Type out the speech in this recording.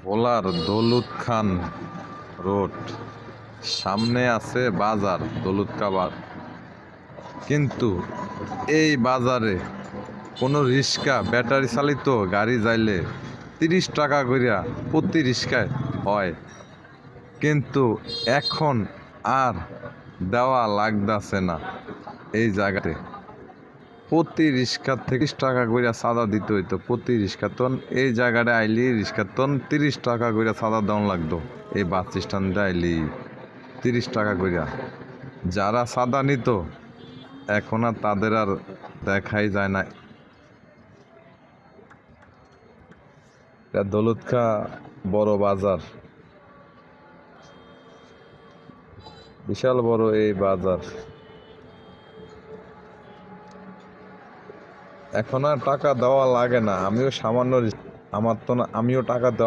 ভোলার দৌলত খান রোড, সামনে আছে বাজার দৌলতখা বাজার। কিন্তু এই বাজারে কোনো রিক্সা ব্যাটারি চালিত গাড়ি যাইলে 30 টাকা করিয়া প্রতি রিক্সায় হয়, কিন্তু এখন আর দেওয়া লাগতেছে না। এই জায়গাতে প্রতি রিক্সার থেকে 30 টাকা করিয়া চাঁদা দিতে হইতো প্রতি রিক্সাতন। এই জায়গাটা আইলি রিক্সাতন 30 টাকা করিয়া চাঁদা দেওয়া লাগতো। এই বাস স্ট্যান্ডে আইলি 30 টাকা করিয়া। যারা চাঁদা নিত এখন আর তাদের আর দেখাই যায় না। এটা দৌলতখা বড় বাজার, বিশাল বড় এই বাজার। এখন আর টাকা দেওয়া লাগে না। আমিও সামান্য আমিও টাকা দেওয়া